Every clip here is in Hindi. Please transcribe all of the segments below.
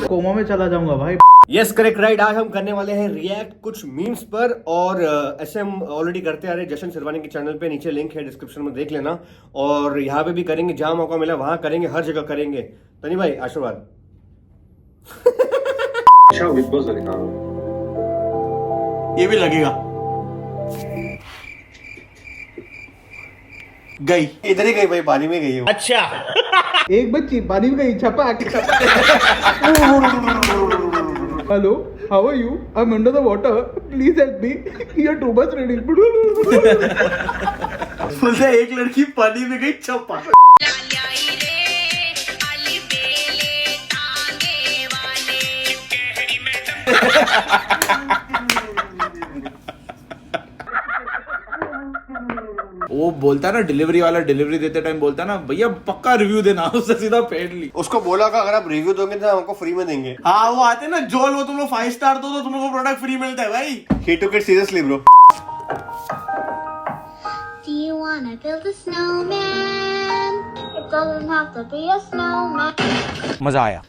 कोमा में चला जाऊंगा भाई। Yes correct right. आज हम करने वाले हैं रिएक्ट कुछ मीम्स पर, और ऐसे हम ऑलरेडी करते आ रहे हैं जशन सिरवानी के चैनल पे, नीचे लिंक है डिस्क्रिप्शन में, देख लेना। और यहाँ पे भी करेंगे, जहां मौका मिला वहां करेंगे, हर जगह करेंगे। तनी भाई आशीर्वाद। अच्छा बिग बॉस वाली, हाँ ये भी लगेगा। गई इधर ही गई भाई, पानी में गई है। अच्छा एक बच्ची पानी में गई, छपाक। Hello, how are you? I am under the water, please help me, your too much reading. बोलते एक लड़की पानी में गई, छपा। वो बोलता ना डिलीवरी वाला, डिलीवरी देते टाइम बोलता ना, भैया पक्का रिव्यू देना, उससे सीधा पेड ली। उसको बोला का अगर आप रिव्यू दोगे तो हमको फ्री में देंगे। हाँ वो आते ना जोल, वो तुम लोग 5 स्टार दो तो तुम लोग को प्रोडक्ट फ्री मिलता है भाई। He took it seriously bro. Do you wanna build a snowman? It doesn't have to be a snowman. मजा आया।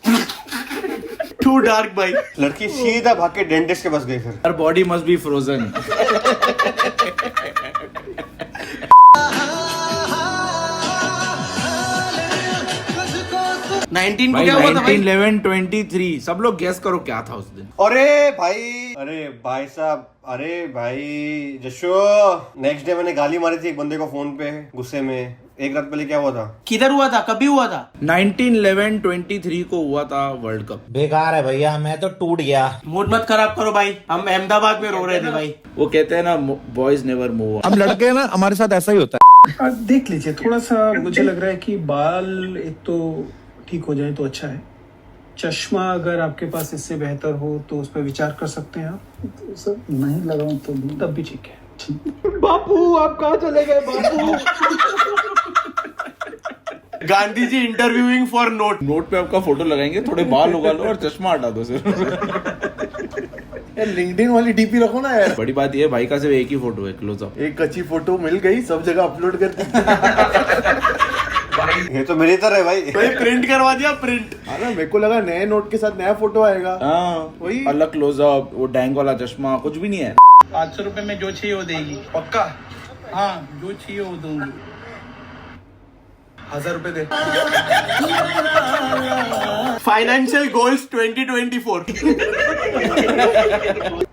Too dark भाई। लड़की सीधा भाग के डेंटिस्ट के पास गई फिर। Her body must be frozen. 19 को क्या हुआ था भाई? 19/11/23 सब लोग गेस करो क्या था उस दिन। अरे भाई साहब, अरे भाई जशो, नेक्स्ट डे मैंने गाली मारी थी एक बंदे को फोन पे गुस्से में। एक रात पहले क्या हुआ था? किधर हुआ था, कभी हुआ था? 19/11/23 को हुआ था वर्ल्ड कप। बेकार है भैया, मैं तो टूट गया। मूड मत खराब करो भाई, हम अहमदाबाद में रो रहे थे भाई। वो कहते हैं ना, बॉयज नेवर मूव। हम लड़के हैं ना, हमारे साथ ऐसा ही होता है। देख लीजिए थोड़ा सा, मुझे लग रहा है कि बाल एक तो ठीक हो जाए तो अच्छा है। चश्मा अगर आपके पास इससे बेहतर हो तो उस पर विचार कर सकते हैं आप। तो सब नहीं लगाऊं तो भी तब भी ठीक है। बापू आप कहाँ चले गए बापू? Gandhi ji interviewing for note पे आपका फोटो लगाएंगे, थोड़े बाल उगा लो और चश्मा हटा दो सिर्फ। लिंक्डइन वाली डीपी रखो ना यार। बड़ी बात ये है भाई का सिर्फ एक ही फोटो है, क्लोजअप। एक अच्छी फोटो मिल गई, सब जगह अपलोड कर दी। ये तो मेरी तरह है भाई। प्रिंट करवा दिया, प्रिंट। अरे मेरे को लगा नए नोट के साथ नया फोटो आएगा। हाँ वही अलग क्लोजअप, वो डैंग वाला चश्मा, कुछ भी नहीं है। 500 रुपए में जो चाहिए वो देगी पक्का? हाँ जो चाहिए वो दूंगी। 1000 रुपए दे। Financial goals 2024।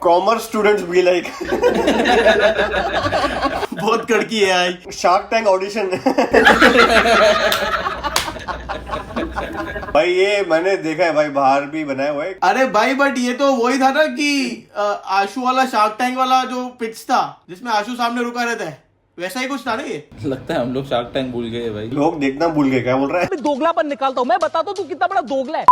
Commerce students be like. बहुत कड़की है आई। Shark tank audition. भाई ये मैंने देखा है भाई, बाहर भी बनाया हुआ है। अरे भाई बट ये तो वही था ना कि आशु वाला शार्क टैंक वाला जो पिच था जिसमें आशु सामने रुका रहता है, वैसा ही कुछ था ना ये। लगता है हम लोग शार्क टैंक भूल गए भाई। लोग देखना भूल गए, क्या बोल रहा है? मैं दोगलापन निकालता हूँ, मैं बताता हूँ तू कितना बड़ा दोगला है।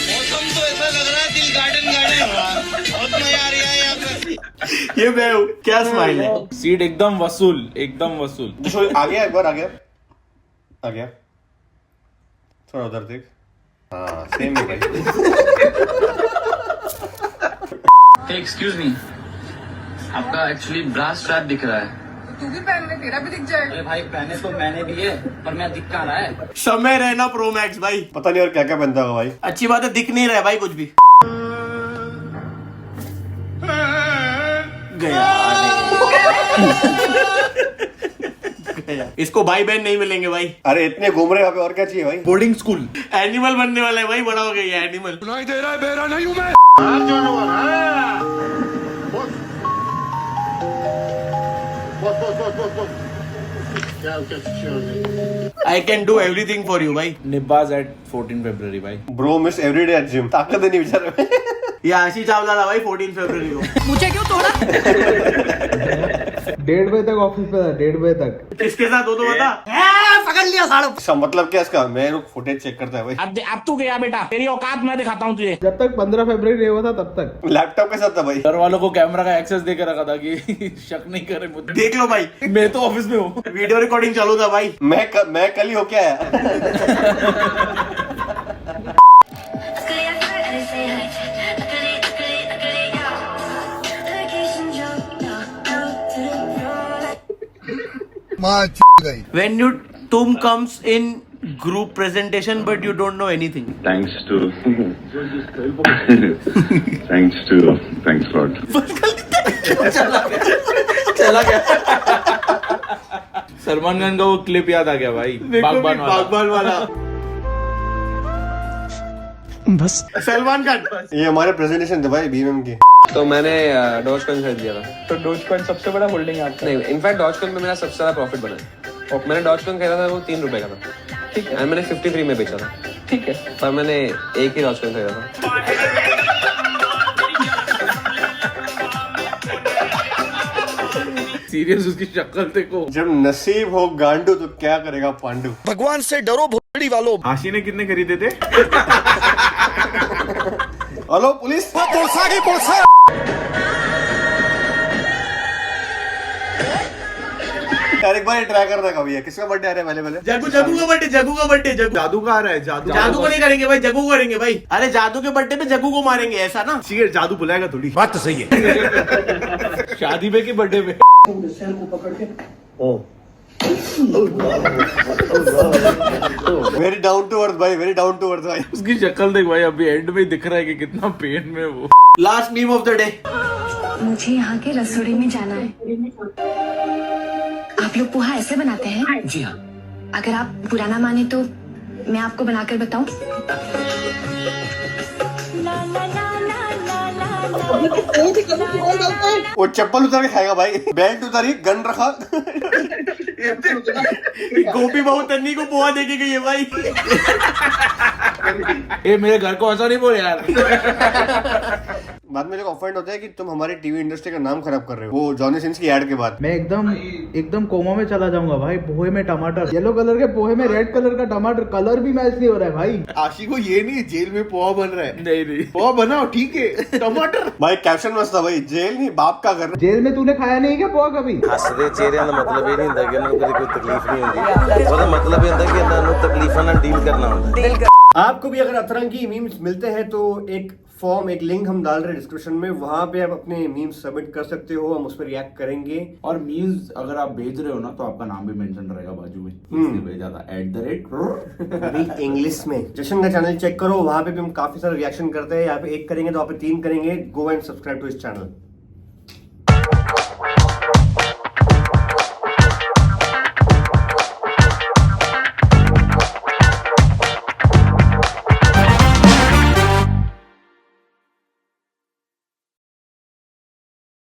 मौसम तो ऐसा लग रहा है दिल गार्डन बहुत मजा आ रहा है यहाँ पे। ये मैं हूँ, क्या स्माइल है? सीट एकदम वसूल, एकदम वसूल। जो आ गया, एक बार आ गया। थोड़ा उधर देख। हाँ सेम है भाई। एक्सक्यूज मी, आपका एक्चुअली ब्रास स्ट्रैप दिख रहा है। तू भी पहन ले, तेरा भी दिख जाए। अरे भाई पहने तो मैंने भी है, पर मैं दिख कहाँ रहा है? समय रहना प्रो मैक्स भाई। पता नहीं और क्या क्या बनता होगा भाई। अच्छी बात है, दिख नहीं रहा है भाई कुछ भी। गया। इसको भाई बहन नहीं मिलेंगे भाई। अरे इतने घूम रहे यहाँ पे, और क्या चाहिए भाई? Boarding school. एनिमल बनने वाला है भाई, बड़ा हो गया है एनिमल। सुनाई दे रहा है, बेरा नहीं हूं मैं। I can do everything for you भाई। निब्बाज एट 14 फरवरी भाई। Bro miss everyday at gym. ताकत नहीं बेचारे में। ये आशीष चावला था भाई 14 फरवरी को। मुझे क्यों तोड़ा? 1:30 बजे तक ऑफिस पे था, 1:30 बजे तक। किसके साथ हो तो बता। पकड़ लिया साड़ू। इसका मतलब क्या इसका? मैं फुटेज चेक करता है भाई। अब तू गया बेटा, तेरी औकात मैं दिखाता हूँ तुझे। जब तक 15 फरवरी नहीं हुआ था तब तक लैपटॉप के साथ था भाई। घर वालों को कैमरा का एक्सेस देके रखा था कि शक नहीं करे मुझे। देख लो भाई, मैं तो ऑफिस में हूँ। वीडियो रिकॉर्डिंग चालू था भाई। मैं कल ही होके आया। When you तुम comes in group presentation but you don't know anything. Thanks Lord. चला गया सलमान खान का वो क्लिप याद आ गया भाई, बागबान वाला। बागबान वाला बस सलमान खान। ये हमारे प्रेजेंटेशन थे भाई बीएमएम की। तो मैंने डॉजकॉइन खरीद लिया था। तो डोजकॉइन सबसे बड़ा होल्डिंग है आपका? नहीं, इनफैक्ट डॉजकॉइन में मेरा सबसे ज्यादा प्रॉफिट बना है। मैंने डॉजकॉइन खरीदा था, वो 3 रुपए का था, ठीक है, मैंने 53 में बेचा था, ठीक है, पर मैंने एक ही डॉजकॉइन खरीदा था। सीरियस, उसकी शक्ल देखो। जब नसीब हो गांडू तो क्या करेगा पांडू। भगवान से डरो भोसड़ी वालों। आशी ने कितने खरीदे थे? Hello police. यार एक बार ट्राई करना कभी है। किसका बर्थडे आ रहा है पहले? जग्गू का बर्थडे। जादू का आ रहा है। जादू को नहीं करेंगे भाई, जग्गू को करेंगे भाई। अरे जादू के बर्थडे पे जग्गू को मारेंगे, ऐसा ना। ठीक जादू बुलाएगा थोड़ी। बात तो सही है। शादी पे की बर्थडे पे? वेरी डाउन टू अर्थ भाई, वेरी डाउन टू अर्थ भाई। उसकी शक्ल देख भाई, अभी एंड में दिख रहा है कि कितना पेन में वो। Last meme of the day. मुझे यहाँ के रसोड़ी में जाना है। आप लोग पोहा ऐसे बनाते हैं? जी हाँ। अगर आप बुरा ना माने तो मैं आपको बनाकर बताऊं? वो चप्पल उतार के खाएगा भाई। बेल्ट उतारी, गन रखा। गोपी बहू तन्नी को पोहा देके गई है भाई। ये मेरे घर को ऐसा नहीं बोल यार। बाद में जो ऑफेंड होता है कि तुम हमारी टीवी इंडस्ट्री का नाम खराब कर रहे हो, वो जॉनी सिंस की एड के बाद। मैं एकदम कोमा में चला जाऊंगा भाई। पोहे में टमाटर, येलो कलर के पोहे में रेड कलर का टमाटर, कलर भी मैच नहीं हो रहा है भाई। आशी को ये नहीं जेल में पोहा बन रहा है। नहीं पोहा बनाओ, ठीक है, टमाटर। भाई कैप्शन मस्त था भाई, जेल नहीं बाप का घर। जेल में तूने खाया नहीं क्या पोहा कभी? हसदे चेहरे का मतलब ये नहीं होता कि इन्होंने कोई तकलीफ नहीं होती। ਉਹਦਾ मतलब ये होता कि इन्होंने तकलीफां ਨਾਲ डील करना होता है। आपको भी अगर अतरंगी मीम्स मिलते हैं तो एक फॉर्म, एक लिंक हम डाल रहे हैं डिस्क्रिप्शन में, वहां पे आप अपने मीम्स सबमिट कर सकते हो, हम उस पर रिएक्ट करेंगे। और मीम्स अगर आप भेज रहे हो ना तो आपका नाम भी मेंशन रहेगा बाजू में। भेजा था @ इंग्लिश में। जशन का चैनल चेक करो, वहां पे भी हम काफी सारे रिएक्शन करते हैं। यहाँ पे 1 करेंगे तो वहाँ पे 3 करेंगे। गो एंड सब्सक्राइब टू इस चैनल।